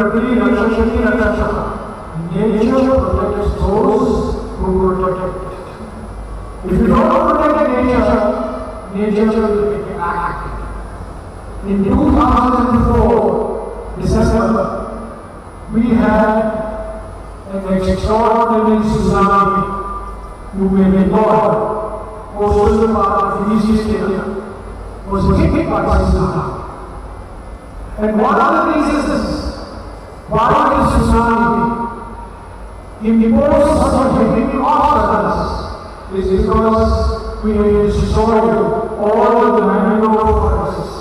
Prakriti Rakshati Rakshata. Nature protects those who protect it. If you don't protect nature, nature will act. In 2004, December, we had an extraordinary tsunami. You may recall, coastal part of East India was hit by tsunami. And one of the reasons why the tsunami imposed such a heavy cost on us is because we have destroyed all the mangrove forests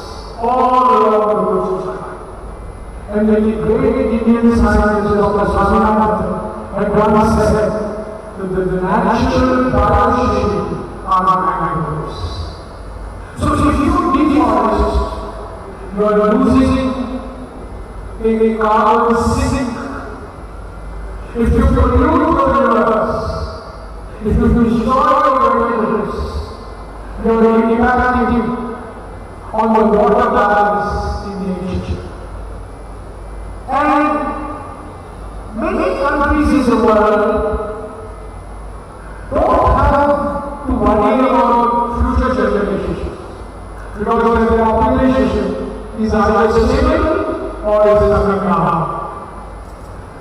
all along the coastline. And the great Indian scientist Dr. Siddhartha had once said that the natural biosphere are mangroves. So if you deforest, you are losing a carbon sink. If you pollute the universe, if you destroy your wetlands, you are impacting on the water balance in the nature. And many countries in the world don't have to worry about future generations because their population is either stable or is coming down.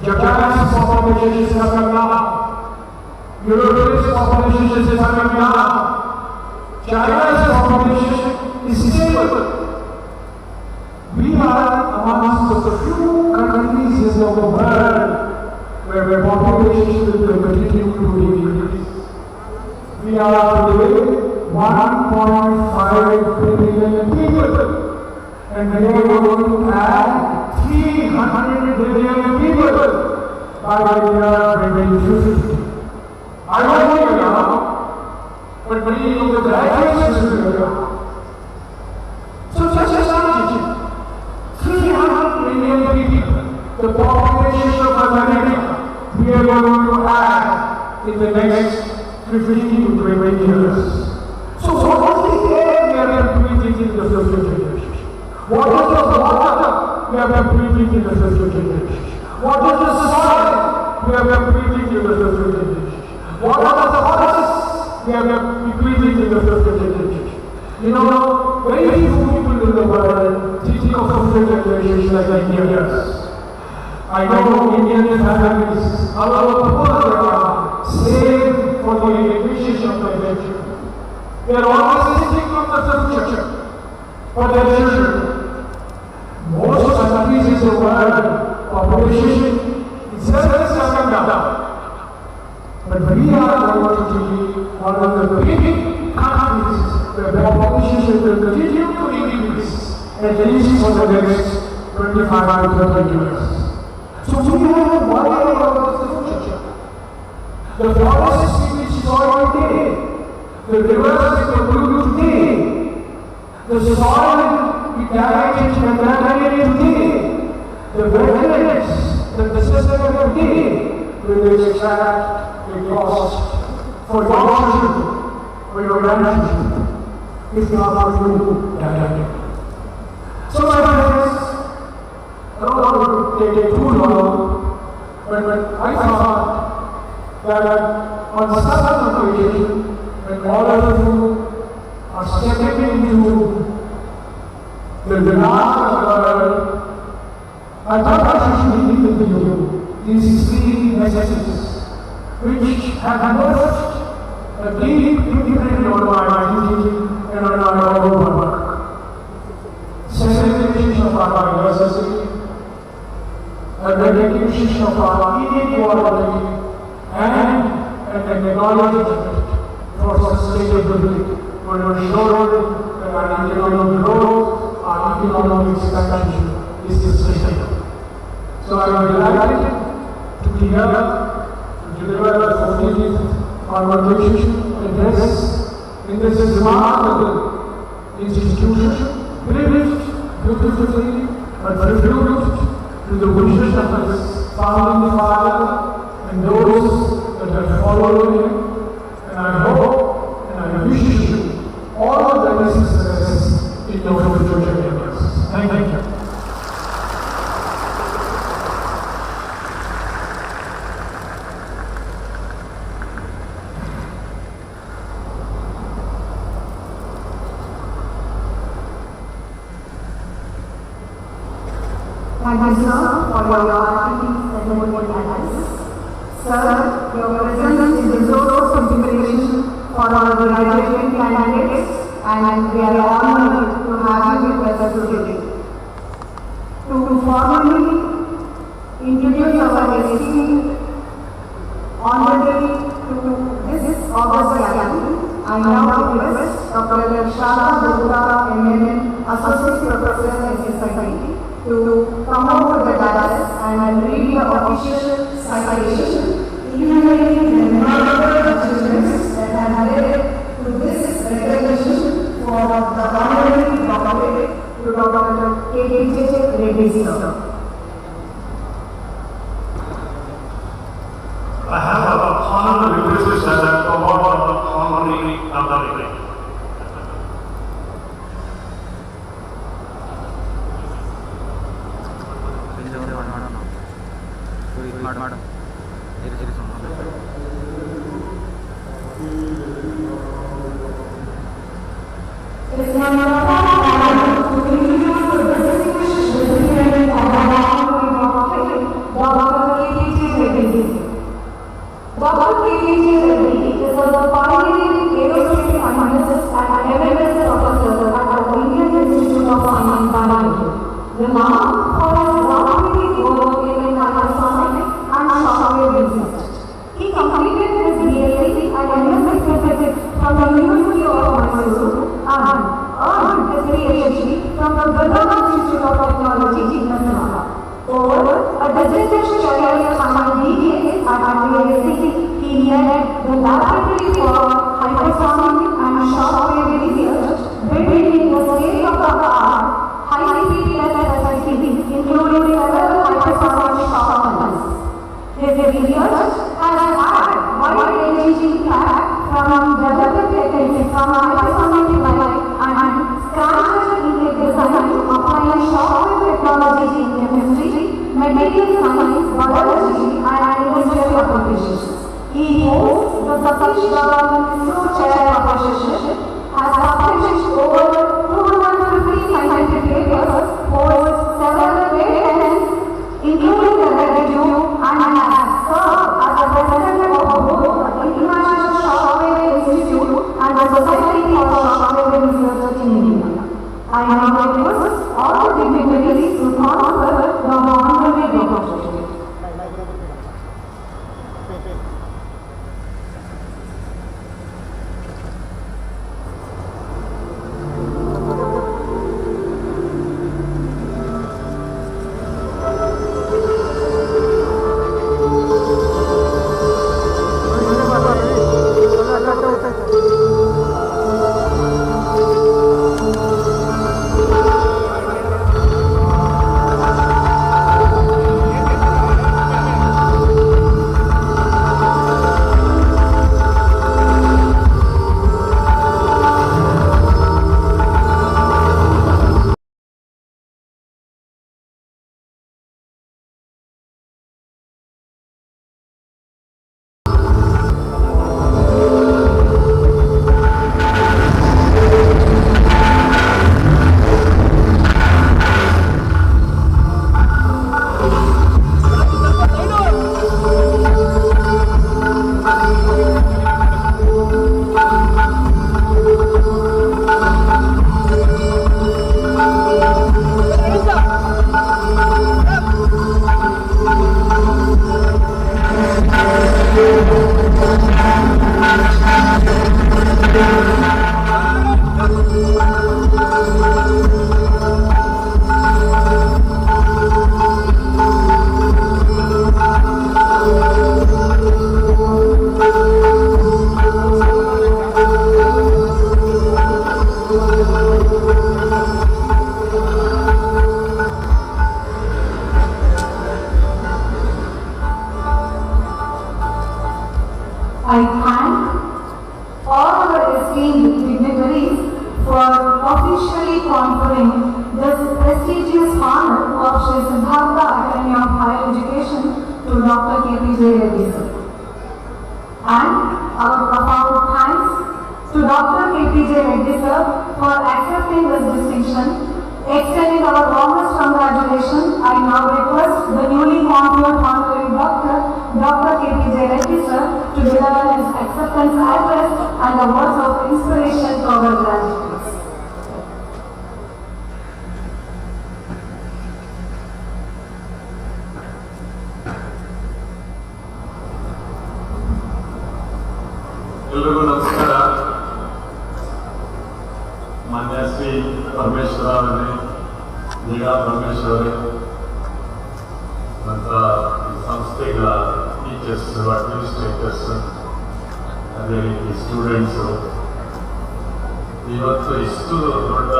Japan's population is coming down. Europe's population is coming down. China's population is stable. We are amongst the few countries in the world where population will continue to decrease. We are today 1.5 billion people, and we are going to add 300 billion people by the year 2050. I don't know you now, but many of the graduates will be here. So just imagine, 300 million people, the population of America, we are going to add in the next 15 to 20 years. So what is the air we are breathing in the future generation? What is the water we are breathing in the future generation? What is the soil we are breathing in the future generation? What are the forests we are breathing in the future generation? You know, very few people in the world think of future generations like Indians. I know Indian families, our poor save for the education of their children. They are always thinking of the future for their children. Most countries in the world, population itself is coming down. But we are going to be one of the big countries where the population will continue to increase at least for the next 25 to 30 years. So we have to worry about the future. The forests we destroy today, the rivers we pollute today, the soil we damage and contaminate today, the wetlands that the system of today will extract a cost for your children, for your grandchildren, if not for you directly. So my friends, I don't want to take it too long, but I thought that on some occasion, when all of you are stepping into the larger world, I thought I should leave with you these three messages which have left a deep imprint on my thinking and on my own work. Segregation of our diversity, a recognition of our inequality, and an acknowledgement for sustainability, for ensuring that our economic growth, our economic expansion is sustainable. So I am delighted to be here to deliver the 14th convocation address in this remarkable institution, privileged, beautifully, but tribute to the wishes of his founding father and those that have followed him. And I hope and I wish you all the best success in your future endeavors. Thank you. Thank you, sir, for your activities and ceremonial analysis. Sir, your presence is a source of inspiration for our graduating candidates, and we are honored to have you with us today. To formally introduce our esteemed honorary to this August gathering, I now request Dr. Siddhartha, Eminent Associate Professor in SRITV, to come over the dais and read the official citation enumerating the remarkable achievements that have led to this recognition for the honorary doctorate to Dr. KPJ Reddy, sir. I have the honor to present the award of the honorary doctorate. It's my honor to introduce the distinguished recipient of the honorary doctorate, Dr. KPJ Reddy. Dr. KPJ Reddy is a pioneering aerospace scientist and emeritus professor at the Indian Institute of Science, Bangalore, renowned for his groundbreaking work in hypersonic and shockwave research. He completed his BSc and MSc Physics from the University of Mysore and earned his PhD from the Siddhartha Institute of Technology, Siddhartha. Over a distinguished career spanning decades at BSc, he led the laboratory for hypersonic and shockwave research, building the state-of-the-art high-speed test facilities, including several hypersonic shock tunnels. His research has had wide-ranging impact from developing techniques from hypersonic flight and scratch design to applying shockwave technology in chemistry, material science, biology, and industrial applications. He holds the Satish Dhawan ISRO Chair position, has published over 250 scientific papers, holds several patents, including the review, and has served as the president of both the International Shockwave Institute and the Society for Shockwave Research in India. I now request all the dignitaries to confer the honorary doctorate. I thank all our esteemed dignitaries for officially conferring this prestigious honor of Sri Siddhartha Academy of Higher Education to Dr. KPJ Reddy sir. And our profound thanks to Dr. KPJ Reddy sir for accepting this distinction, extending our warmest congratulations congratulations. I now request the newly conferred honorary doctor, Dr. KPJ Reddy sir, to deliver his acceptance address and the words of inspiration to our graduates. ಎಲ್ರಿಗೂ ನಮಸ್ಕಾರ. ಮಾನ್ಯ ಶ್ರೀ ಪರಮೇಶ್ವರ ಅವರೇ, ಜೀರಾ ಪರಮೇಶ್ವರೇ, ನಂತರ ಸಂಸ್ಥೆಗಳ teachers, administrators, ಅದೇ ರೀತಿ students, ಇವತ್ತು ಇಷ್ಟು ದೊಡ್ಡ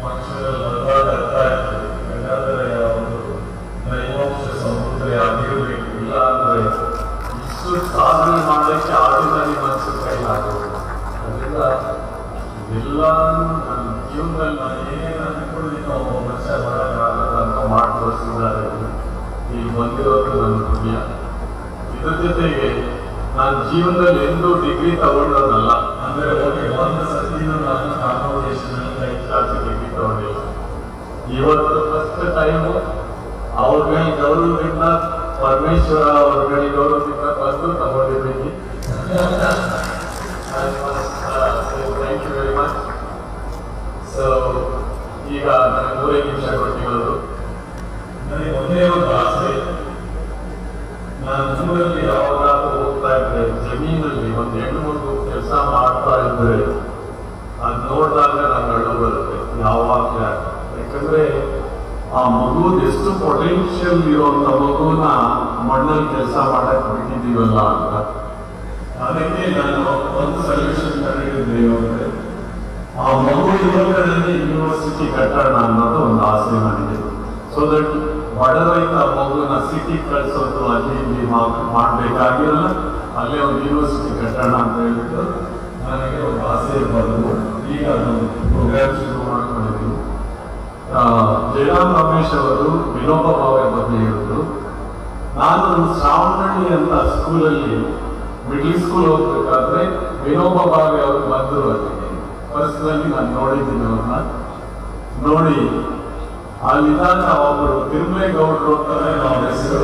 ಫಂಕ್ಷನಲ್ಲಿ ಅರ್ಥ ಯಾಕಂದರೆ ಒಂದು ದೈವಾಂಶ ಸಮುದ್ರ ಆಗಿರಬೇಕು. ಇಲ್ಲ ಅಂದರೆ ಇಷ್ಟು ಸಾಧನೆ ಮಾಡಲಿಕ್ಕೆ ಆರ್ಡಿನರಿ ಮನಸ್ಸು ಕೈಲಾಗೋದು. ಅದರಿಂದ ಇದೆಲ್ಲನೂ ನನ್ನ ಜೀವನದಲ್ಲಿ ನಾನು ಏನೇನು ಅಂದ್ಕೊಂಡಿದ್ದೋ ವರ್ಷ ಮಾಡೋಕ್ಕಾಗಲ್ಲ ಅಂತ ಮಾಡಿ ತೋರಿಸಿದ್ದಾರೆ. ಈಗ ಬಂದಿರೋದು ನನ್ನ ಪುಣ್ಯ. ಇದ್ರ ಜೊತೆಗೆ ನಾನು ಜೀವನದಲ್ಲಿ ಎಂದೂ ಡಿಗ್ರಿ ತಗೊಂಡೋದಲ್ಲ. ಅಂದರೆ ಒಂದು ಸತಿನೂ ನಾನು ಕಾನ್ವೊಕೇಶನಲ್ಲಿ ಹೆಚ್ಚಾಗಿ ಡಿಗ್ರಿ ತಗೊಂಡಿಲ್ಲ. ಇವತ್ತು ಫಸ್ಟ್ ಟೈಮು ಅವ್ರ ಮೇಲೆ ಗೌರವದಿಂದ, ಪರಮೇಶ್ವರ ಅವ್ರಗಳಿಗೆ ಗೌರವದಿಂದ ಬಂದು ತಗೊಂಡಿದ್ದೀನಿ. Thank you very much. So ಈಗ ನನಗೆ 3 ನಿಮಿಷ ಕೊಟ್ಟಿರೋದು. ನನಗೆ ಒಂದೇ ಒಂದು ಆಸೆ, ನಾನು ಊರಲ್ಲಿ ಯಾವಾಗಾದ್ರೂ ಹೋಗ್ತಾ ಇದ್ರೆ ಜಮೀನಲ್ಲಿ ಒಂದು ಹೆಣ್ಣು ಕೆಲಸ ಮಾಡ್ತಾ ಇದ್ರೆ ಅದು ನೋಡಿದಾಗ ನಂಗೆ ಅಳು ಬರುತ್ತೆ ಯಾವಾಗಲೇ. ಯಾಕಂದ್ರೆ ಆ ಮಗುದ ಎಷ್ಟು ಪೊಟೆನ್ಷಿಯಲ್ ಇರುವಂತ ಮಗುನ ಮಣ್ಣಲ್ಲಿ ಕೆಲಸ ಮಾಡಕ್ ಬಿಟ್ಟಿದ್ದೀವಲ್ಲ ಅಂತ. ಅದಕ್ಕೆ ನಾನು ಒಂದು ಸೊಲ್ಯೂಷನ್ ಕಂಡಿದ್ದೇನೆ ಅಂದ್ರೆ ಆ ಮಗು ಯುವಕರಲ್ಲಿ ಯೂನಿವರ್ಸಿಟಿ ಕಟ್ಟೋಣ ಅನ್ನೋದು ಒಂದು ಆಸೆ ನನಗೆ. ಸೊ ದಟ್ ಬಡ ರೈತ ಮಗುನ ಸಿಟಿ ಕಳಿಸೋದು ಅಲ್ಲಿ ಇಲ್ಲಿ ಮಾಡಬೇಕಾಗಿರಲ್ಲ, ಅಲ್ಲೇ ಒಂದು ಯೂನಿವರ್ಸಿಟಿ ಕಟ್ಟೋಣ ಅಂತ ಹೇಳ್ಬಿಟ್ಟು ನನಗೆ ಒಂದು ಆಸೆ ಬಂದು ಈಗ ನಾನು ಪ್ರೋಗ್ರಾಮ್ ಶುರು ಮಾಡ್ಕೊಂಡಿದ್ದೀನಿ. ಜಯರಾಮ್ ರಮೇಶ್ ಅವರು ವಿನೋಬ ಭಾವೆ ಬಗ್ಗೆ ಹೇಳಿದ್ರು. ನಾನು ಶ್ರಾವಣಹಳ್ಳಿ ಅಂತ ಸ್ಕೂಲಲ್ಲಿ ಮಿಡ್ಲ್ ಸ್ಕೂಲ್ ಹೋಗ್ಬೇಕಾದ್ರೆ ವಿನೋಬ ಭಾವೆ ಅವರು ಬಂದರು. ಅದಕ್ಕೆ ಪರ್ಸನಲಿ ನಾನು ನೋಡಿದ್ದೀನಿ ಅವ್ರನ್ನ. ನೋಡಿ ಅಲ್ಲಿದ್ದಾಗ ಒಬ್ಬರು ತಿರುಮಲೇಗೌಡರು ಅಂತಾನೆ ನಾವು ಹೆಸರು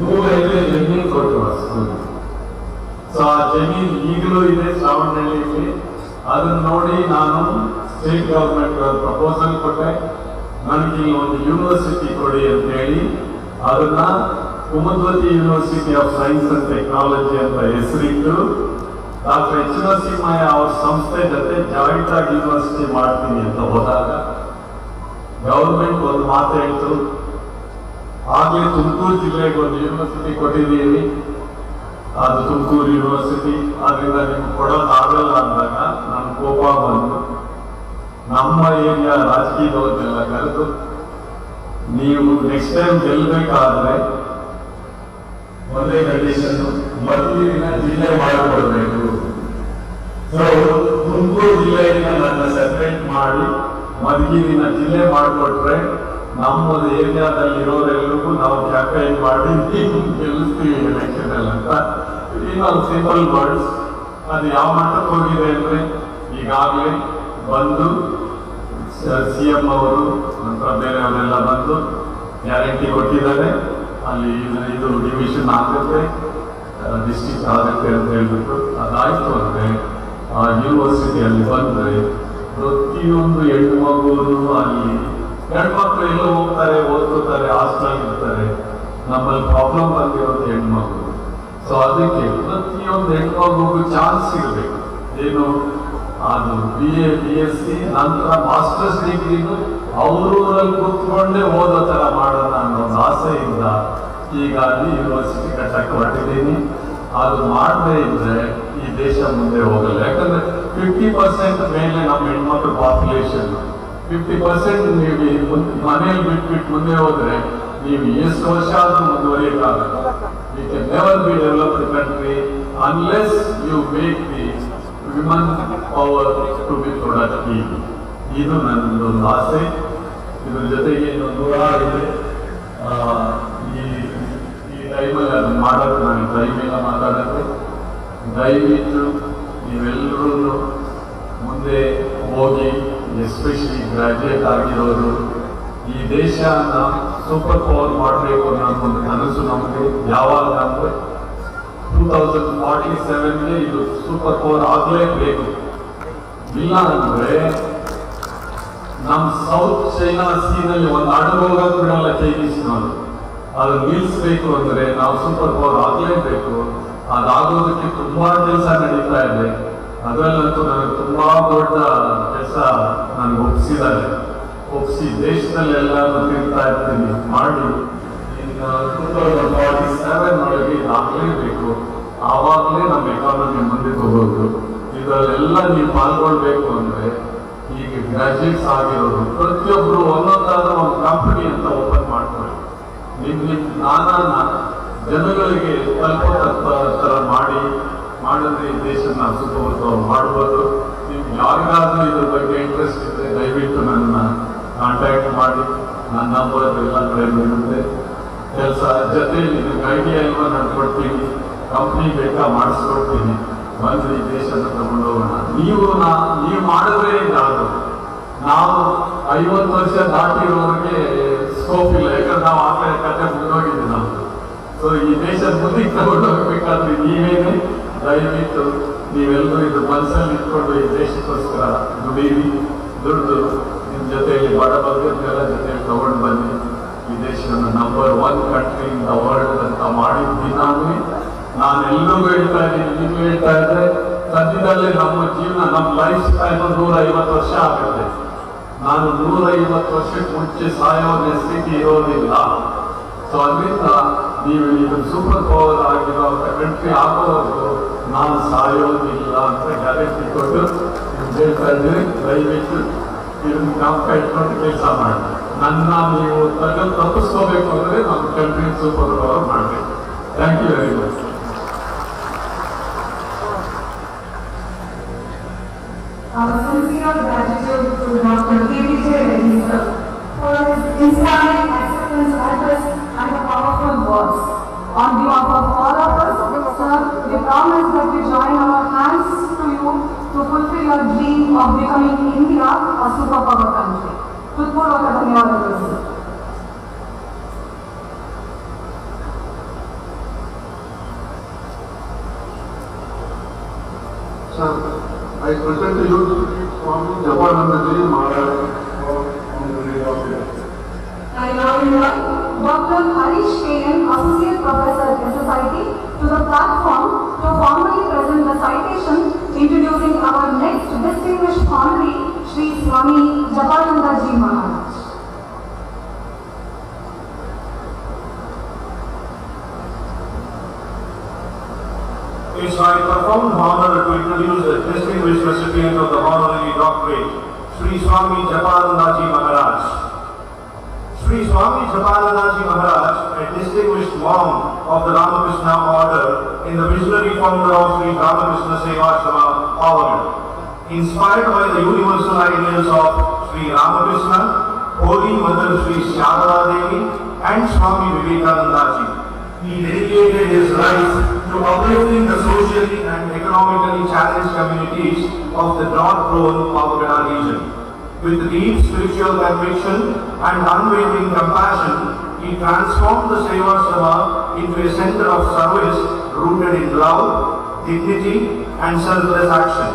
100 ಎಕರೆ ಜಮೀನು ಕೊಟ್ಟರು ಆ ಸ್ಕೂಲ್. ಸೊ ಆ ಜಮೀನು ಈಗಲೂ ಇದೆ ಶ್ರಾವಣಹಳ್ಳಿಯಲ್ಲಿ. ಅದನ್ನ ನೋಡಿ ನಾನು ಸ್ಟೇಟ್ ಗವರ್ಮೆಂಟ್ ಪ್ರಪೋಸಲ್ ಕೊಟ್ಟೆ, ನನಗೆ ಒಂದು ಯೂನಿವರ್ಸಿಟಿ ಕೊಡಿ ಅಂತ ಹೇಳಿ. ಅದನ್ನ Kumudvati university of science and technology ಅಂತ ಹೆಸರಿಟ್ಟು ಡಾಕ್ಟರ್ ಎಚ್ ನರಸಿಂಹಯ್ಯ ಅವ್ರ ಸಂಸ್ಥೆ ಜೊತೆ ಜಾಯಿಂಟ್ ಆಗಿ ಯೂನಿವರ್ಸಿಟಿ ಮಾಡ್ತೀನಿ ಅಂತ ಹೋದಾಗ ಗವರ್ಮೆಂಟ್ ಒಂದು ಮಾತು ಹೇಳ್ತು, ಆಗ್ಲೇ ತುಮಕೂರು ಜಿಲ್ಲೆಗೆ ಒಂದು ಯೂನಿವರ್ಸಿಟಿ ಕೊಟ್ಟಿದ್ದೀವಿ, ಅದು ತುಮಕೂರು ಯೂನಿವರ್ಸಿಟಿ, ಅದರಿಂದ ನಿಮ್ಗೆ ಕೊಡೋಕ್ಕಾಗಲ್ಲ ಅಂದಾಗ ನನ್ನ ಕೋಪ ಬಂದು ನಮ್ಮ ಏರಿಯಾ ರಾಜಕೀಯದವ್ರನ್ನೆಲ್ಲ ಕರೆದು, ನೀವು ನೆಕ್ಸ್ಟ್ ಟೈಮ್ ಗೆಲ್ಲಬೇಕಾದ್ರೆ ಒಂದೇ ಕಂಡೀಷನ್, ಮಧುಗಿರಿನ ಜಿಲ್ಲೆ ಮಾಡಿಕೊಡ್ಬೇಕು. ಸೊ ತುಮಕೂರು ಜಿಲ್ಲೆಯಿಂದ ನನ್ನ ಸೆಪರೇಟ್ ಮಾಡಿ ಮಧುಗಿರಿನ ಜಿಲ್ಲೆ ಮಾಡಿಕೊಟ್ರೆ ನಮ್ಮ ಏರಿಯಾದಲ್ಲಿ ಇರೋರೆಲ್ಲರಿಗೂ ನಾವು ಕ್ಯಾಂಪೇನ್ ಮಾಡಿ ಗೆಲ್ಲಿಸ್ತೀವಿ ಎಲೆಕ್ಷನ್ ಅಲ್ಲಿ ಅಂತ. ಇನ್ನೊಂದು ಸಿಂಪಲ್ ವರ್ಡ್ಸ್. ಅದು ಯಾವ ಮಟ್ಟಕ್ಕೆ ಹೋಗಿದೆ ಅಂದ್ರೆ ಈಗಾಗಲೇ ಬಂದು CM ಅವರು ನಂತರ ಬೇರೆಯವರೆಲ್ಲ ಬಂದು ಗ್ಯಾರಂಟಿ ಕೊಟ್ಟಿದ್ದಾರೆ. ಅಲ್ಲಿ ಇದು ಡಿವಿಷನ್ ಆಗುತ್ತೆ, ಡಿಸ್ಟ್ರಿಕ್ಟ್ ಆಗುತ್ತೆ ಅಂತ ಹೇಳ್ಬಿಟ್ಟು ಅದಾಯ್ತು ಅಂದ್ರೆ ಆ ಯೂನಿವರ್ಸಿಟಿಯಲ್ಲಿ ಬಂದರೆ ಪ್ರತಿಯೊಂದು ಹೆಣ್ಣು ಮಗುವನ್ನು ಅಲ್ಲಿ ಹೆಣ್ಮಕ್ಳು ಎಲ್ಲ ಹೋಗ್ತಾರೆ, ಓದ್ಕೋತಾರೆ, ಹಾಸ್ಟೆಲ್ ಇರ್ತಾರೆ. ನಮ್ಮಲ್ಲಿ ಪ್ರಾಬ್ಲಮ್ ಬಂದಿರೋದು ಹೆಣ್ಮಗು. ಸೊ ಅದಕ್ಕೆ ಪ್ರತಿಯೊಂದು ಹೆಣ್ಮಗುಗೂ ಚಾನ್ಸ್ ಸಿಗಬೇಕು. ಏನು ಅದು BA BSc ನಂತರ ಮಾಸ್ಟರ್ಸ್ ಡಿಗ್ರಿಗೂ ಅವರೂರಲ್ಲಿ ಕೂತ್ಕೊಂಡೇ ಓದೋ ಥರ ಮಾಡೋಣ ಅನ್ನೋ ಒಂದು ಆಸೆಯಿಂದ ಈಗ ಅಲ್ಲಿ ಯೂನಿವರ್ಸಿಟಿ ಕಟ್ಟಕ್ಕೆ ಹೊರಟಿದ್ದೀನಿ. ಅದು ಮಾಡದೇ ಇದ್ರೆ ಈ ದೇಶ ಮುಂದೆ ಹೋಗಲ್ಲ. ಯಾಕಂದ್ರೆ 50% ಮೇಲೆ ನಮ್ಮ ಹೆಣ್ಮಕ್ಳು ಪಾಪ್ಯುಲೇಷನ್. 50% ನೀವು ಮನೇಲಿ ಬಿಟ್ಬಿಟ್ಟು ಮುಂದೆ ಹೋದ್ರೆ ನೀವು ಎಷ್ಟು ವರ್ಷ ಆದ್ರೂ ಮುಂದುವರಿಯಕ್ಕಾಗಲ್ಲ. You can never be developed country unless you make the women power to be productive. ಇದು ನನ್ನದೊಂದು ಆಸೆ. ಇದ್ರ ಜೊತೆಗೆ ಇನ್ನೊಂದು ಇದೆ. ಈ ಟೈಮಲ್ಲಿ ಅದನ್ನು ಮಾಡೋದು ನನಗೆ ಟೈಮ್ ಇಲ್ಲ ಮಾತಾಡೋಕ್ಕೆ. ದಯವಿಟ್ಟು ನೀವೆಲ್ಲರೂ ಮುಂದೆ ಹೋಗಿ, ಎಸ್ಪೆಷಲಿ ಗ್ರಾಜ್ಯುಯೇಟ್ ಆಗಿರೋರು ಈ ದೇಶನ ಸೂಪರ್ ಪವರ್ ಮಾಡಬೇಕು ಅನ್ನೋ ಒಂದು ಕನಸು ನಮಗೆ ಯಾವಾಗ ಅಂದರೆ 2047ಗೆ ಇದು ಸೂಪರ್ ಪವರ್ ಆಗಲೇಬೇಕು. ಇಲ್ಲ ಅಂದರೆ ನಮ್ಮ ಸೌತ್ ಚೈನಾ ಸೀನಲ್ಲಿ ಒಂದು ಅಡುಗೋಗ ಬಿಡಲ್ಲ ಚೈನೀಸ್ನವರು. ಅದು ನಿಲ್ಲಿಸ್ಬೇಕು ಅಂದರೆ ನಾವು ಸೂಪರ್ ಪವರ್ ಆಗಲೇಬೇಕು. ಅದಾಗೋದಕ್ಕೆ ತುಂಬಾ ಕೆಲಸ ನಡೀತಾ ಇದೆ. ಅದರಲ್ಲಂತೂ ನನಗೆ ತುಂಬಾ ದೊಡ್ಡ ಕೆಲಸ ನನಗೆ ಒಪ್ಪಿಸಿ ದೇಶದಲ್ಲೆಲ್ಲ ತಿಂತಾ ಇರ್ತೀನಿ ಮಾಡಿ ಇನ್ನು 2047 ಒಳಗೆ ಇದಾಗಲೇಬೇಕು. ಆವಾಗಲೇ ನಮ್ಮ ಎಕಾನಮಿ ಮುಂದೆ ಹೋಗೋದು. ಇದರಲ್ಲೆಲ್ಲ ನೀವು ಪಾಲ್ಗೊಳ್ಬೇಕು ಅಂದರೆ ಈಗ ಗ್ರಾಜ್ಯುಯೇಟ್ಸ್ ಆಗಿರೋರು ಪ್ರತಿಯೊಬ್ಬರು ಒಂದೊಂದಾದ ಒಂದು ಕಂಪನಿ ಅಂತ ಓಪನ್ ಮಾಡ್ಕೊಳ್ಳಿ. ನಿಮ್ಮ ಜ್ಞಾನನ ಜನಗಳಿಗೆ ತಲುಪೋ ಥರ ಮಾಡಿದ್ರೆ ಈ ದೇಶನ ಸುತ್ತಮುತ್ತ ಮಾಡ್ಬೋದು. ನಿಮ್ಗೆ ಯಾರಿಗಾದ್ರೂ ಇದ್ರ ಬಗ್ಗೆ ಇಂಟ್ರೆಸ್ಟ್ ಇದ್ದರೆ ದಯವಿಟ್ಟು ನನ್ನ ಕಾಂಟ್ಯಾಕ್ಟ್ ಮಾಡಿ. ನನ್ನ ನಂಬರ್ ಎಲ್ಲ ಕಡೆ ಇರುತ್ತೆ. ಕೆಲಸ ಜೊತೆಲಿ ನಿಮ್ಗೆ ಐಡಿಯಾ ಇಲ್ವ ನಾನು ಕೊಡ್ತೀನಿ, ಕಂಪ್ನಿ ಬೇಕಾ ಮಾಡಿಸ್ಕೊಡ್ತೀನಿ. ಬಂದು ಈ ದೇಶನ ತಗೊಂಡೋಗೋಣ. ನೀವು ಮಾಡಿದ್ರೆ ಇದಾಗೋದು. ನಾವು 50 ವರ್ಷ ದಾಟಿರೋರಿಗೆ ಸ್ಕೋಪ್ ಇಲ್ಲ, ಯಾಕಂದ್ರೆ ನಾವು ಆ ಕಡೆ ಕತೆ ಮುಗಿದೋಗಿದ್ದೀವಿ ನಾವು. ಸೊ ಈ ದೇಶ ಮುಂದಕ್ಕೆ ತಗೊಂಡೋಗ್ಬೇಕಾದ್ರೆ ನೀವೇನೆ ದಯವಿಟ್ಟು ನೀವೆಲ್ಲರೂ ಇದು ಮನಸ್ಸಲ್ಲಿ ಇಟ್ಕೊಂಡು ಈ ದೇಶಕ್ಕೋಸ್ಕರ ದುಡ್ಡು ನಿಮ್ಮ ಜೊತೆಯಲ್ಲಿ ಬಡಬಗ್ಗರೆಲ್ಲ ಜೊತೆಯಲ್ಲಿ ತಗೊಂಡು ಬನ್ನಿ. ಈ ದೇಶವನ್ನು number 1 country in the world ಅಂತ ಮಾಡಿದ್ವಿ. ನಾನು ಎಲ್ರಿಗೂ ಹೇಳ್ತಾ ಇದ್ದೀನಿ, ನೀವು ಹೇಳ್ತಾ ಇದ್ರೆ ಸದ್ಯದಲ್ಲೇ ನಮ್ಮ ಜೀವನ, ನಮ್ಮ ಲೈಫ್ ಸ್ಟೈಲ್ 150 ವರ್ಷ ಆಗುತ್ತೆ. ನಾನು 150 ವರ್ಷಕ್ಕೆ ಮುಂಚೆ ಸಾಯೋ ಸ್ಥಿತಿ ಇರೋದಿಲ್ಲ. ಸೊ ಅದರಿಂದ ನೀವು ಇದು ಸೂಪರ್ ಪವರ್ ಆಗಿರೋ ಕಂಟ್ರಿ ಆಗೋವರೆಗೂ ನಾನು ಸಾಯೋದಿಲ್ಲ ಅಂತ ಗ್ಯಾರಂಟಿ ಕೊಟ್ಟು ಹೇಳ್ತಾ ಇದ್ದೀವಿ. ದಯವಿಟ್ಟು ಇದನ್ನು ಜ್ಞಾಪಕ ಇಟ್ಕೊಂಡು ಕೆಲಸ ಮಾಡಿ. ನನ್ನ ನೀವು ತಪ್ಪಿಸ್ಕೋಬೇಕು ಅಂದರೆ ನಮ್ಮ ಕಂಟ್ರಿ ಸೂಪರ್ ಪವರ್ ಮಾಡಬೇಕು. Thank you very much. Our sincere gratitude to Dr. KPJ Reddy sir for his inspiring acceptance address and the powerful words. On behalf of all of us, sir, we promise that we join our hands to you to fulfill your dream of becoming India a superpower country. ಹೃತ್ಪೂರ್ವಕ ಧನ್ಯವಾದಗಳು sir. Sir, I present to you Swami Japanandaji Maharaj for honorary doctorate. I now invite Dr. Harish K.N., Associate Professor in Society, to the platform to formally present the citation introducing our next distinguished honoree, Sri Swami Japanandaji Maharaj. It's my profound honor to introduce the distinguished recipient of the honorary doctorate, Sri Swami Japanandaji Maharaj. Sri Swami Japanandaji Maharaj, a distinguished monk of the Ramakrishna order and the visionary founder of Sri Ramakrishna Sevashrama Power. Inspired by the universal ideals of Sri Ramakrishna, Holy Mother Sri Shyamala Devi and Swami Vivekanandaji, he dedicated his life to uplifting the socially and economically challenged communities of the drought-prone Pavagada region. With deep spiritual conviction and unwavering compassion, he transformed the Sevashrama into a center of service rooted in love, dignity, and selfless action.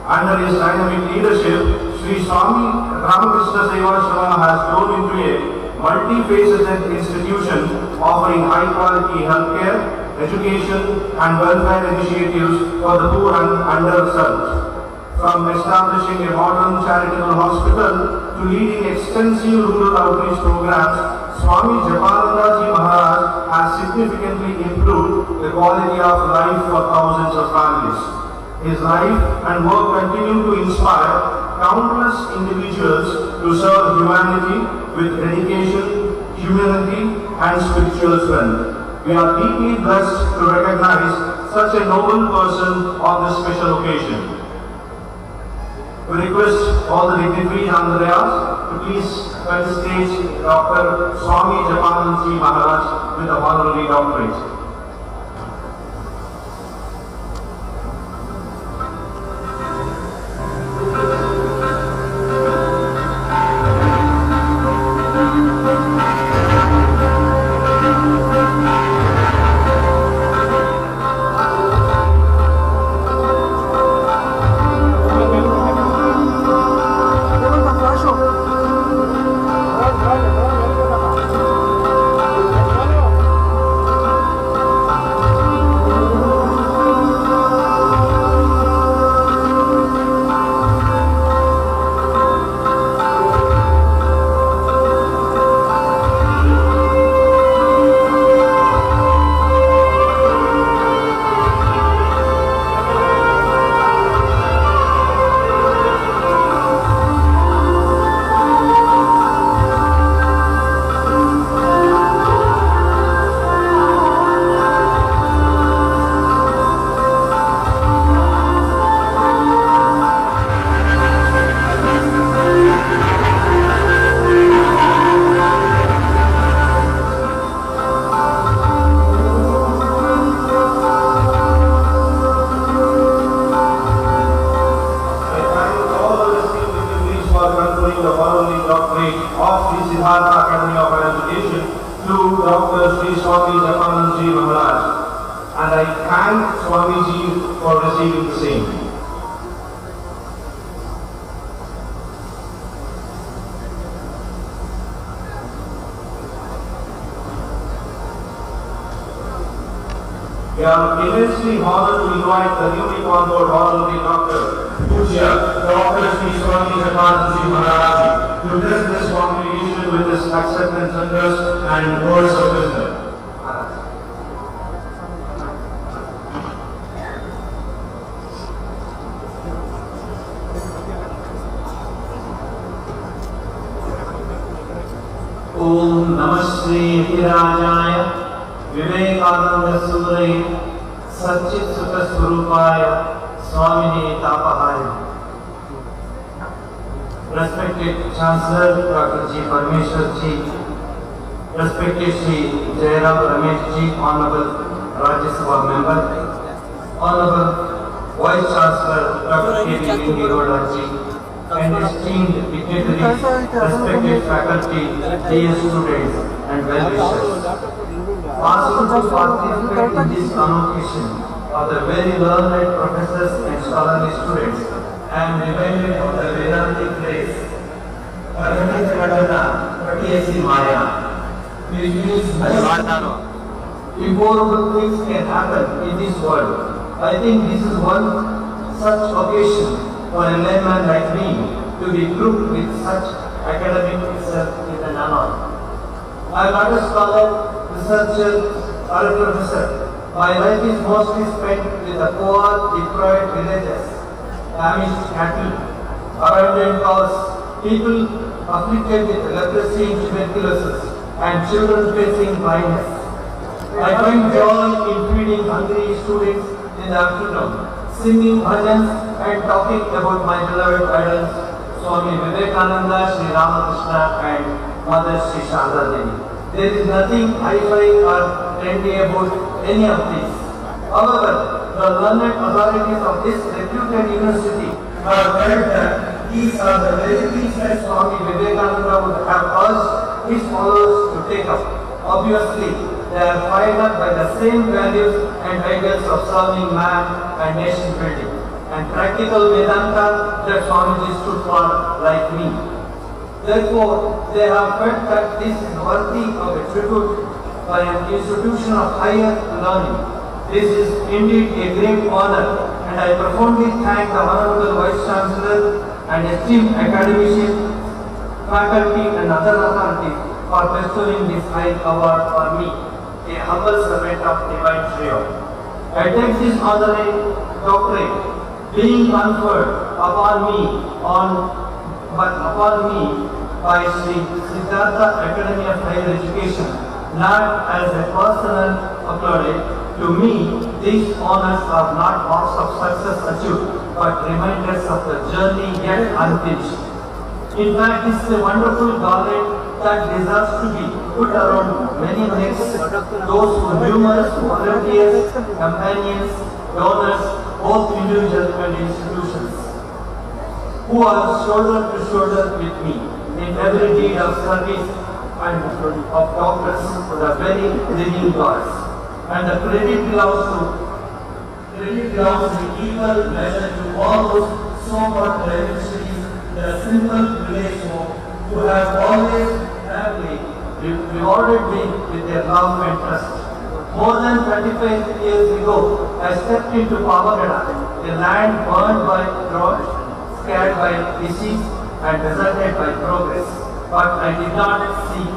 Under his dynamic leadership, Sri Swami Ramakrishna Sevashrama has grown into a multifaceted institution offering high-quality healthcare, education, and welfare initiatives for the poor and underserved. From establishing a modern charitable hospital to leading extensive rural outreach programs, Swami Japanandaji Maharaj has significantly improved the quality of life for thousands of families. His life and work continue to inspire countless individuals to serve humanity with dedication, humility, and spiritual strength. We are deeply blessed to recognize such a noble person on this special occasion. We request all the dignitaries and the dais to please felicitate Dr. Swami Japanandaji Maharaj with the honorary doctorate. Siddhartha Academy of Education to Dr. Sri Swami Japananji Maharaj, and I thank Swamiji for receiving the same. We are immensely honored to invite the newly conferred Honorary Dr. Pujya Dr. Sri Swami Japananji Maharaj to bless this congregation with his acceptance address and words of wisdom. Om Namah Shri Hirajaya Vivekananda Sudrai Satchit Sukha Swarupaya Swamini Tapahaya. Respected Chancellor Dr. G. Parmeshwar Ji, respected Shri Jairam Ramesh Ji, Honorable Rajya Sabha Member, Honorable Vice Chancellor Dr. K. V. Lingiroda Ji, and esteemed dignitaries, respected faculty, dear students, and well-wishers. Possible to participate in this convocation of the very learned professors and scholarly students, I am reminded of the Vedantic phrase, Karani Kadana, Patiyasi Maya, which means immovable things can happen in this world. I think this is one such occasion for a layman like me to be grouped with such academic itself with an honor. I am not a scholar, researcher, or a professor. My life is mostly spent with the poor, deprived villages, famished cattle, abandoned cows, people afflicted with leprosy and tuberculosis, and children facing blindness. I find joy in feeding hungry students in the afternoon, singing bhajans and talking about my beloved idols, Swami Vivekananda, Sri Ramakrishna, and Mother Sri Sharda Devi. There is nothing hi-fi or trendy about any of these. However, the learned authorities of this reputed university have felt that these are the very things that Swami Vivekananda would have urged his followers to take up. Obviously, they are fired up by the same values and ideals of serving man and nation building, and practical Vedanta that Swamiji stood for, like me. Therefore, they have felt that this is worthy of a tribute by an institution of higher learning. This is indeed a great honor, and I profoundly thank the Honorable Vice Chancellor and esteemed academicians, faculty, and other authorities for bestowing this high award for me, a humble servant of divine Shriya. I take this honorary doctorate being conferred upon me by Sri Siddhartha Academy of Higher Education, not as a personal accolade. To me, these honors are not marks of success achieved, but reminders of the journey yet unfinished. In fact, this is a wonderful garland that deserves to be put around many necks, those who numerous volunteers, companions, donors, both individual and institutions, who are shoulder to shoulder with me in every deed of service and of doctors to the very living gods. And the credit belongs in equal measure to all those so-called beneficiaries, the simple village folk who have always happily rewarded me with their love and trust. More than 35 years ago, I stepped into Pavagada, a land burned by drought, scared by disease, and deserted by progress. But I did not see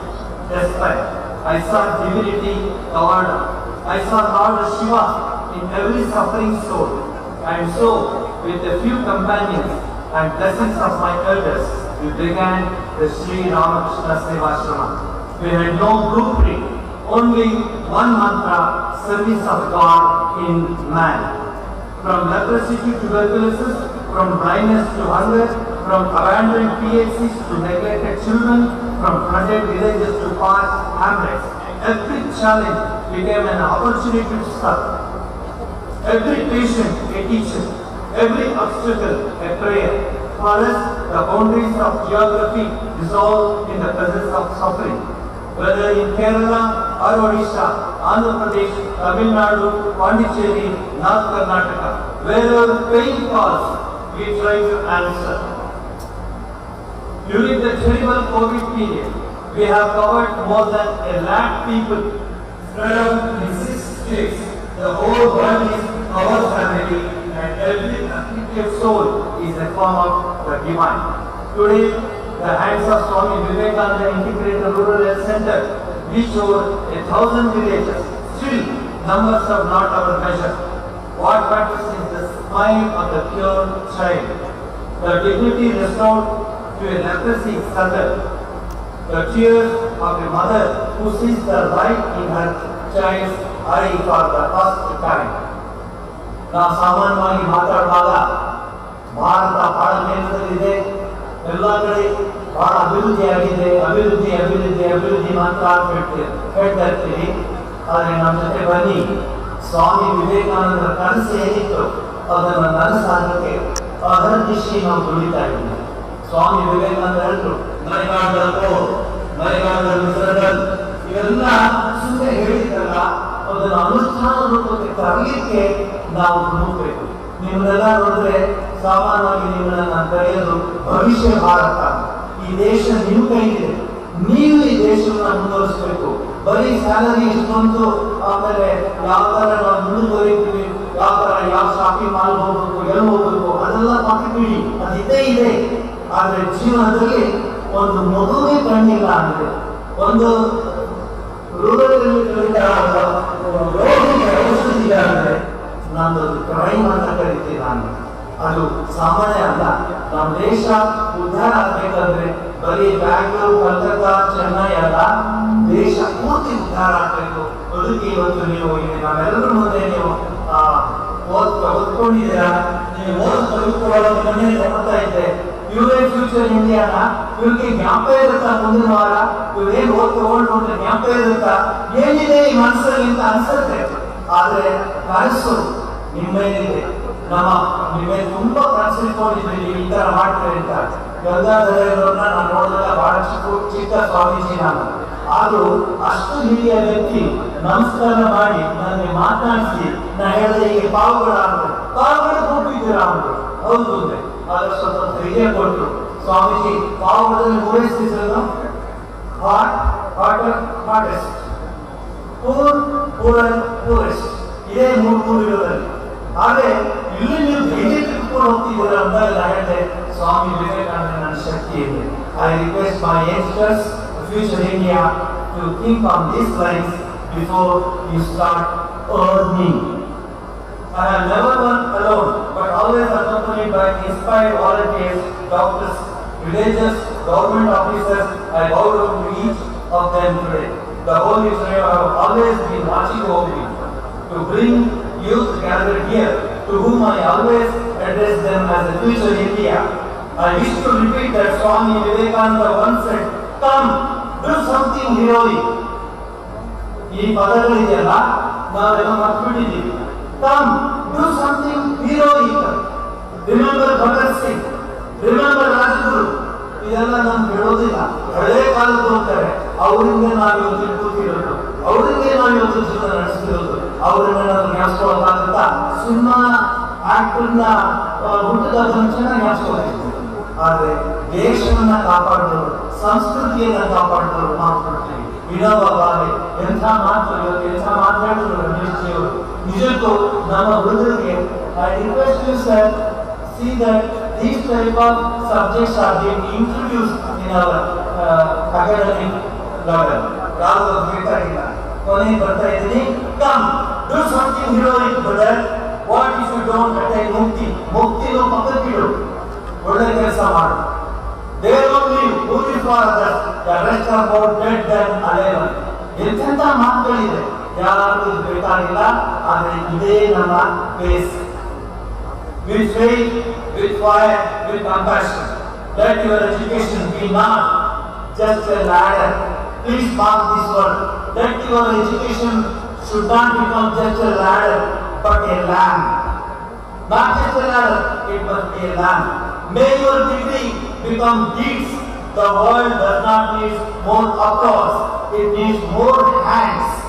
despair. I saw divinity covered up. I saw Lord Shiva in every suffering soul. And so, with a few companions and blessings of my elders, we began the Sri Ramakrishna Sevashrama. We had no blueprint, only one mantra, service of God in man. From leprosy to tuberculosis, from blindness to hunger, from abandoned PHCs to neglected children, from flooded villages to parks, hamlets. Every challenge became an opportunity to serve. Every patient a teacher, every obstacle a prayer. For us, the boundaries of geography dissolve in the presence of suffering. Whether in Kerala or Odisha, Andhra Pradesh, Tamil Nadu, Pondicherry, North Karnataka, wherever pain calls, we try to answer. During the terrible COVID period, we have covered more than 1 lakh people spread out in 6 states. The whole world is our family, and every afflicted soul is a form of the divine. Today, the hands of Swami Vivekananda Integrated Rural Health Center reach over 1,000 villages. Still, numbers are not our measure. What matters is the smile of the pure child, the dignity restored to a leprosy struggle, the tears of a mother who sees the light in her child's eye for the first time. ನಾವು ಸಾಮಾನ್ಯವಾಗಿ ಮಾತಾಡುವಾಗ ಭಾರತ ಬಹಳ ಮೇಲ್ಪಟ್ಟಿದೆ, ಎಲ್ಲ ಕಡೆ ಬಹಳ ಅಭಿವೃದ್ಧಿಯಾಗಿದೆ, ಅಭಿವೃದ್ಧಿ ಮಾತ್ರ ಹೇಳ್ತಾ ಇರ್ತೀವಿ. ಆದರೆ ನಮ್ಮ ಜೊತೆ ಬನ್ನಿ, ಸ್ವಾಮಿ ವಿವೇಕಾನಂದರ ಕನಸು ಏನಿತ್ತು ಅದನ್ನು ನನಸಾಗಕ್ಕೆ ಅದರ ದಿಶೆ ನಾವು ದುಡಿತಾ ಇದ್ದೀವಿ. ಸ್ವಾಮಿ ವಿವೇಕಾನಂದ ಹೇಳಿದ್ರು, ಇವೆಲ್ಲ ಸುಮ್ಮನೆ ಹೇಳಿದ್ರಲ್ಲ, ಅದನ್ನು ಅನುಷ್ಠಾನ ರೂಪಕ್ಕೆ ತರಲಿಕ್ಕೆ ನಾವು ಹುಡುಕಬೇಕು. ನಿಮ್ಮನ್ನೆಲ್ಲ ನೋಡಿದ್ರೆ ಸಾಮಾನ್ಯವಾಗಿ ನಿಮ್ಮನ್ನ ನಾನು ಕರೆಯೋದು ಭವಿಷ್ಯ ಭಾರತ. ಈ ದೇಶ ನಿಮ್ಮ ಕೈಗಿದೆ, ನೀವು ಈ ದೇಶವನ್ನ ಮುಂದುವರಿಸಬೇಕು. ಬರೀ ಸ್ಯಾಲರಿ ಎಷ್ಟೊಂದು, ಆಮೇಲೆ ಯಾವ ತರ ನಾವು ಮುಂದುವರಿತೀವಿ, ಯಾವ ಶಾಪಿಂಗ್ ಮಾಲ್ ಹೋಗ್ಬೇಕು, ಎಲ್ಲಿ ಹೋಗ್ಬೇಕು, ಅದೆಲ್ಲ ಪಾಕೆಟ್ ಬಿಡಿ, ಅದು ಇದೆ. ಆದ್ರೆ ಜೀವನದಲ್ಲಿ ಒಂದು ಮಗುವೇ ಕಣ್ಣಿಲ್ಲ ಅಂದ್ರೆ, ಒಂದು ಔಷಧಿ ಅಂದ್ರೆ ನನ್ನದು ಕ್ರೈಮ್ ಅಂತ ಕರಿತೀನಿ ನಾನು. ಅದು ಸಾಮಾನ್ಯ ಅಲ್ಲ. ನಮ್ಮ ದೇಶ ಉದ್ಧಾರ ಆಗ್ಬೇಕಂದ್ರೆ ಬರೀ ಬ್ಯಾಂಗ್ಳೂರು, ಕಲ್ಕತ್ತಾ, ಚೆನ್ನೈ ಅಲ್ಲ, ದೇಶ ಪೂರ್ತಿ ಉದ್ಧಾರ ಆಗ್ಬೇಕು. ಅದಕ್ಕೆ ಇವತ್ತು ನೀವು ನಾವೆಲ್ಲರ ಮುಂದೆ ನೀವು ಓದ್ಕೊಂಡಿದ್ದೀರಾ, ನೀವು ಓದ್ಕೊಳ್ಳೋದನ್ನೇ ನೋಡ್ತಾ ಇದ್ದೆ. ಇವರೇ ಫ್ಯೂಚರ್ ಇಂಡಿಯಾನ, ಇವ್ರಿಗೆ ಜ್ಞಾಪ ಇರುತ್ತಾ ಮುಂದಿನ ವಾರ ಇವ್ರೇನು ಓದ್ಕೊಂಡ್ರೆ ಜ್ಞಾಪ ಇರುತ್ತಾ, ಏನಿದೆ ಈ ಮನಸ್ಸಲ್ಲಿ ಅಂತ ಅನ್ಸುತ್ತೆ. ಆದ್ರೆ ಕನಸು ನಿಮ್ಮೇಲಿದೆ. ನಿಮ್ಮೇ ತುಂಬಾ ಕನಸು ಇಟ್ಕೊಂಡಿದ್ವಿ, ನೀವು ಈ ತರ ಮಾಡ್ತೀರಿ ಅಂತ. ಗಂಗಾಧರವ್ರನ್ನ ನಾನು ನೋಡಿದಾಗ ಬಹಳ ಚಿಕ್ಕ ಸ್ವಾಮೀಜಿ ನಾನು. ಆದ್ರೂ ಅಷ್ಟು ಹಿರಿಯ ವ್ಯಕ್ತಿ ನಮಸ್ಕಾರ ಮಾಡಿ ನನಗೆ ಮಾತನಾಡಿಸಿ ನಾ ಹೇಳಿದೆ, ಈಗ ಪಾವುಗಳು ಕೊಟ್ಟಿದ್ದೀರಾ ಅಂದ್ರು. ಹೌದು ಅಂದೆ. ಆದ್ರೆ ಸ್ವಲ್ಪ ಧೈರ್ಯ ಕೊಟ್ಟರು. ಸ್ವಾಮೀಜಿ ಪಾವುಗಳಲ್ಲಿ ಪೂರೈಸಿದ್ರು, ಹಾರ್ಟೆಸ್ಟ್, ಪೂರೆಸ್ಟ್, ಇದೇ ಮೂರು ಇರೋದಲ್ಲಿ. ಆದ್ರೆ ಇಲ್ಲಿ ನೀವು ಧೈರ್ಯ ತಿಳ್ಕೊಂಡು ಹೋಗ್ತಿದ್ದೀರಾ ಅಂತ ನಾ ಹೇಳಿದೆ, ಸ್ವಾಮಿ ವಿವೇಕಾನಂದ ನನ್ನ ಶಕ್ತಿ ಇದೆ. I request my youngsters, future India, to think on these lines before you start earning. I have never worked alone, but always accompanied by inspired volunteers, doctors, villagers, government officers. I bow down to each of them today. The Holy Trinity have always been watching over me to bring youth gathered here, to whom I always address them as the future India. I wish to repeat that Swami Vivekananda once said, "Come, do something heroic." ಈ ಪದಗಳಿದೆಯಲ್ಲ, ನಾವೆಲ್ಲ ಮರ್ತ್ಬಿಟ್ಟಿದ್ದೀವಿ. Come, do something heroic. Remember Bhagat Singh, remember Rajguru. ಇದೆಲ್ಲ ನಮ್ಗೆ ಹೇಳೋದಿಲ್ಲ, ಹಳೆ ಕಾಲದ್ದು ಅಂತಾರೆ. ಅವರಿಂದ ನಾವಿವತ್ತು ಕೂತಿರೋದು, ಅವರಿಂದ ನಾವಿವತ್ತು ಜೀವನ ನಡೆಸ್ತಿರೋದು. ಅವರನ್ನ ನಾವು ಜ್ಞಾಪಿಸ್ಕೊಳ್ಳೋಕ್ಕಾಗುತ್ತಾ? ಸಿನಿಮಾ ಆಕ್ಟರ್ನ ಹುಟ್ಟಿದ ಚೆನ್ನಾಗಿ ಜ್ಞಾಪಿಸ್ಕೊಳ್ತಿದ್ವಿ. ಆದ್ರೆ ದೇಶವನ್ನ ಕಾಪಾಡಿದವರು, ಸಂಸ್ಕೃತಿಯನ್ನ ಕಾಪಾಡಿದವರು ಮಾತಾಡ್ತೀವಿ. ವಿನೋಬ ಭಾವೆ ಎಂಥ ಮಾತು, ಇವತ್ತು ಎಂಥ ಮಾತಾಡಿದ್ರು ರಮೇಶ್ಜಿಯವರು. ನಿಜಕ್ಕೂ ನಮ್ಮ ಹುಡುಗರಿಗೆ I request you sir, see that these type of subjects are being introduced in our academic level. ಯಾವುದು ಬೇಕಾಗಿಲ್ಲ. ಕೊನೆಗೆ ಬರ್ತಾ ಇದ್ದೀನಿ. Come, do something heroic brother. What if you don't attain ಮುಕ್ತಿನೂ ಪಕ್ಕಕ್ಕಿಡು, ಒಳ್ಳೆ ಕೆಲಸ ಮಾಡು. They don't live, who live for others, the rest are more dead than alive. ಎಂತೆಂಥ ಮಾತುಗಳಿದೆ, ಯಾರು ಇದು ಬೇಕಾಗಿಲ್ಲ. ಆದರೆ ಇದೇ ನಮ್ಮ base. With faith, with fire, with compassion. Let your education be not just a ladder. Please mark this word. Let your education should not become just a ladder, but a lamp. Not just a ladder, it must be a lamp. May your degree become deeds. The world does not need more applause, it needs more hands.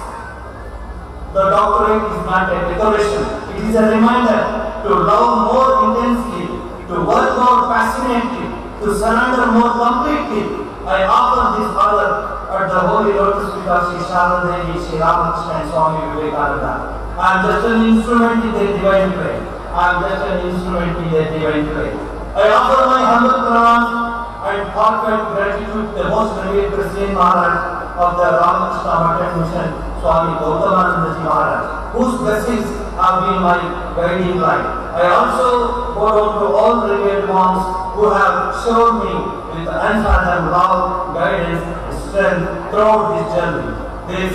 The doctorate is not a decoration, it is a reminder to love more intensely, to work more passionately, to surrender more completely. I offer this honor at the holy lotus feet of Sri Sharadadevi, Sri Ramakrishna and Swami Vivekananda. I am just an instrument in their divine play. I am just an instrument in their divine play. I offer my humble pranams and heartfelt gratitude to the most revered President Maharaj of the Ramakrishna Math Mission, Swami Gautamananda Ji Maharaj, whose blessings have been my guiding light. I also pour out to all revered monks who have shown me with unfathomed love, guidance, strength throughout this journey. Their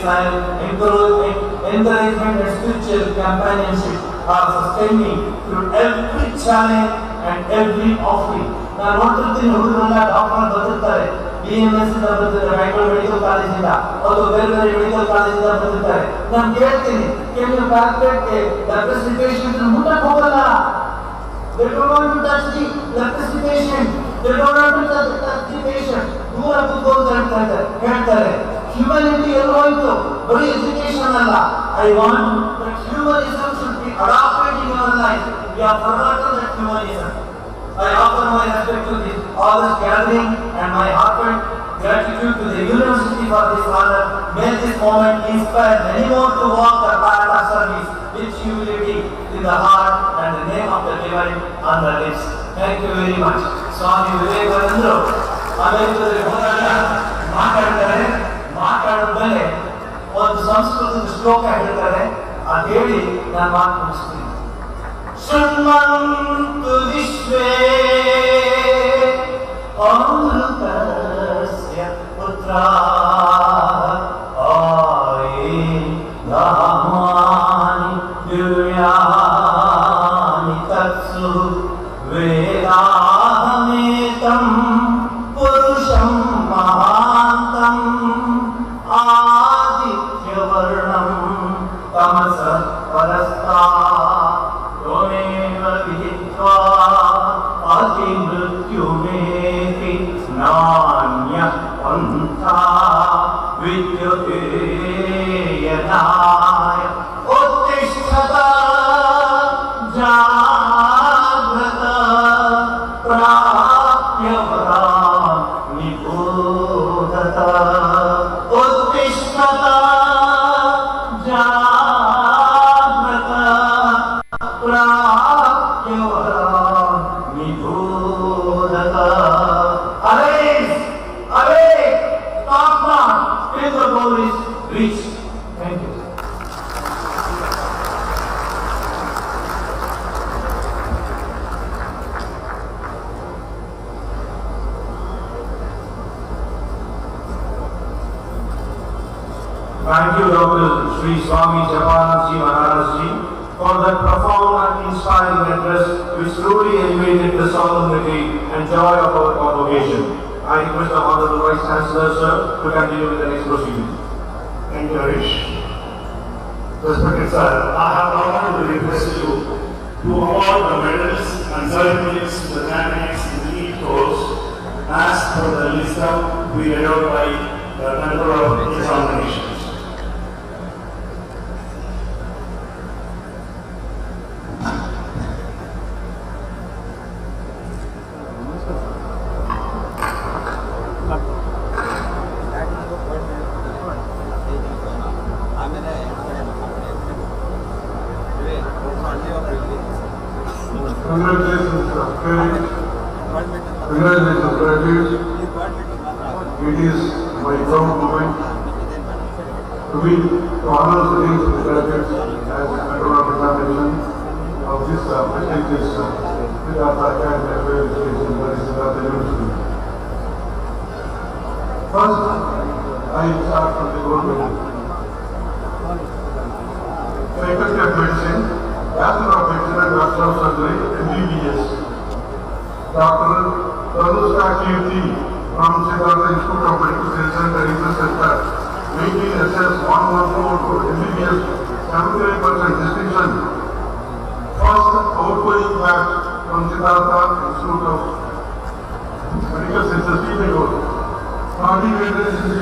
encouragement and spiritual companionship have sustained me through every challenge and every offering. ನಾನು ನೋಡ್ತಿರ್ತೀನಿ ಹುಡುಗರೆಲ್ಲ doctor ಬಂದಿರ್ತಾರೆ, BMS ಇಂದ ಬಂದಿರ್ತಾರೆ, Bangalore medical ಕಾಲೇಜಿಂದ, ಅದು ಬೇರೆ ಬೇರೆ ಮೆಡಿಕಲ್ ಕಾಲೇಜಿಂದ ಬಂದಿರ್ತಾರೆ. ನಾನು ಕೇಳ್ತೀನಿ, can you calculate leprosy patient ಮುಟ್ಟಕ್ಕೆ ಹೋಗಲ್ಲ. They don't want to touch the leprosy patient. They don't want to touch the patient. ದೂರ ಕೂತ್ಕೊಂಡು ಹೇಳ್ತಾರೆ. Humanity ಎಲ್ಲೋಯ್ತು, ಬರೀ ಎಜುಕೇಶನ್ ಅಲ್ಲ. I want that humanism should be adopted in your life. We have forgotten that humanism. I offer my respect to this august gathering and my heartfelt gratitude to the university for this honor. May this moment inspire many more to walk the path of service with humility in the heart and the name of the divine on the lips. Thank you very much. Swami Vivekananda ಅಮೆರಿಕದಲ್ಲಿ ಹೋದಾಗ ಮಾತಾಡಿದ್ಮೇಲೆ ಒಂದು ಸಂಸ್ಕೃತದ ಶ್ಲೋಕ ಹೇಳ್ತಾರೆ, ಅದು ಹೇಳಿ ನಾನು ಮಾತು ಮುಗಿಸ್ತೀನಿ. ಶೃಣ್ವಂತು ವಿಶ್ವೇ ಅಮೃತಸ್ಯ ಪುತ್ರಾಃ ಆಯೇ ಧಾಮಾನಿ ದಿವ್ಯಾನಿ ತತ್ಸು ವೇದಾಹಮೇತಂ ಪುರುಷಂ ಮಹಾಂತಂ ಆದಿತ್ಯವರ್ಣಂ ತಮಸಃ ಪರಸ್ತಾತ್ ತ್ವಮೇವ ವಿದಿತ್ವಾ ಅತಿಮೃತ್ಯುಮೇತಿ ನಾನ್ಯಃ ಪಂಥಾ ವಿದ್ಯತೆ ಯದಾಯ ಉತ್ತಿಷ್ಠತ ಜಾಗ್ರತ ಪ್ರಾಪ್ಯ ವರಾನ್ ನಿಬೋಧತ ಉತ್ತಿಷ್ಠತ ಜಾಗ್ರತ ಪ್ರಾಪ್ಯ ವರಾನ್ ನಿಬೋಧತ. Arise, awake, stop not till the goal is reached. Thank you. Thank you, Dr. Sri Swami Japananda Ji Maharaj Ji, for that profound and inspiring address which truly elevated the solemnity and joy of our convocation. I request the Honorable Vice Chancellor, sir, to continue with the next proceedings. Thank you, Harish. Respected sir, I have the honor to request you to award the medals and certificates to the candidates in the lead course as per the list of be read out by the member of examinations. Congratulations, graduates. It is my proud moment to be to honor the names of the graduates as member of examination of this prestigious Siddhartha Academy of Higher Education, that is Siddhartha University. First, I start from the gold medal. Faculty of Medicine, Bachelor of Medicine and Bachelor of Surgery, MBBS. Dr. Anushka Kirti from Siddhartha Institute of Medical Science and Research Center, making SS 114 to MBBS 79% distinction. First outgoing batch from Siddhartha Institute of medical center, Party Veterans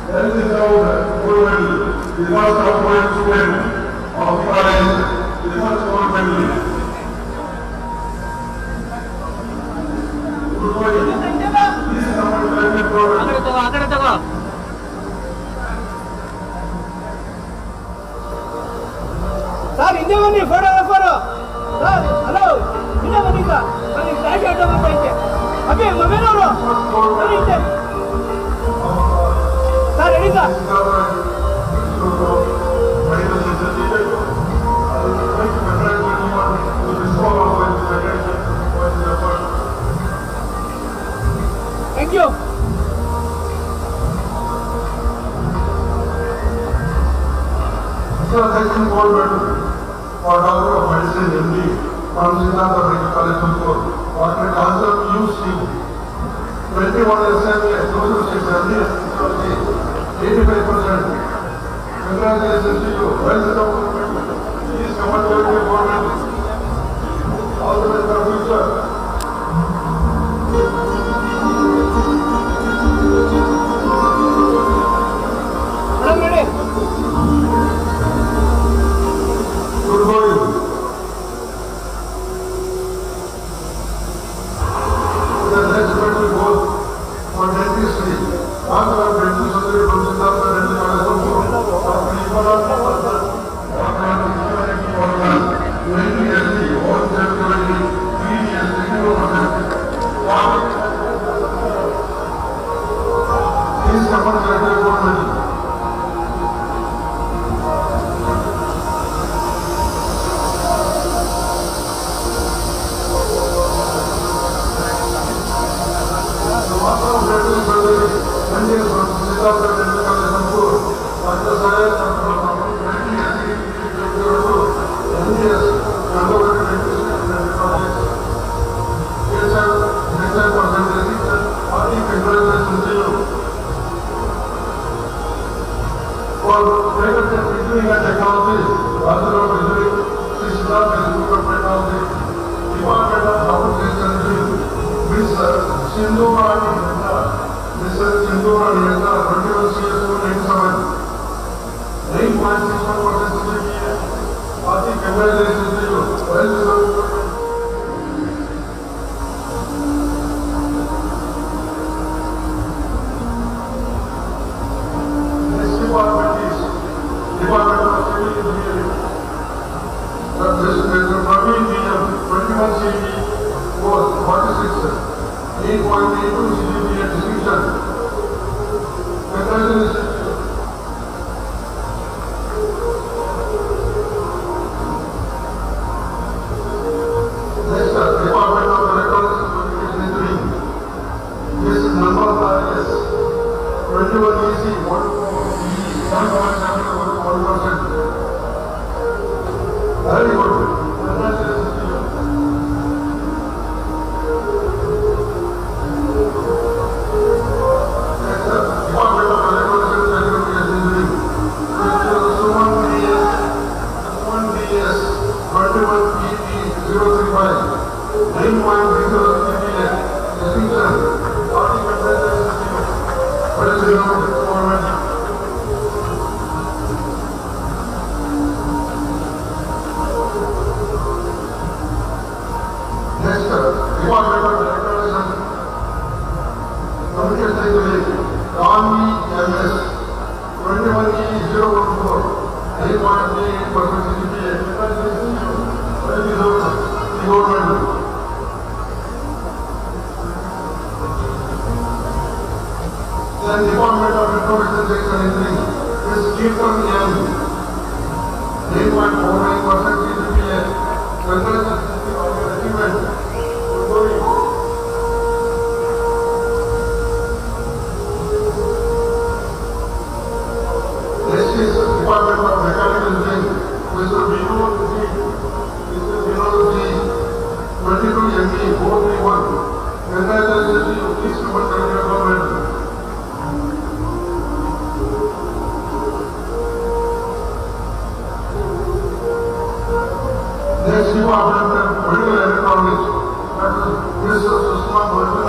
Health is our gold medal. The first outgoing student of the college, the first gold medal. Good morning. This is our graduate program. Sir, India money, photo. Sir, hello. India money ka. Sir, flash auto mata ite. Abhi mobile oro. Sir, ite. Sir, ready ka? Thank you. Sir, thank you for Doctor of Medicine, MD, from Siddhartha Medical College, Bangalore. Dr. Cancer UC, 21 SME, social sector, 85%. Congratulations to you. Well done. Please come and join the government. All the best for future. Madam, ready? Good morning. The next battle goes for dentistry. Doctor of Dental Surgery from Siddhartha Medical College, Bangalore. Dr. Nicolas Dr. PhD, all certificate, 3 years, 0%. Please come and join the government. Next, you are medical electronics. This Professor Susma Golden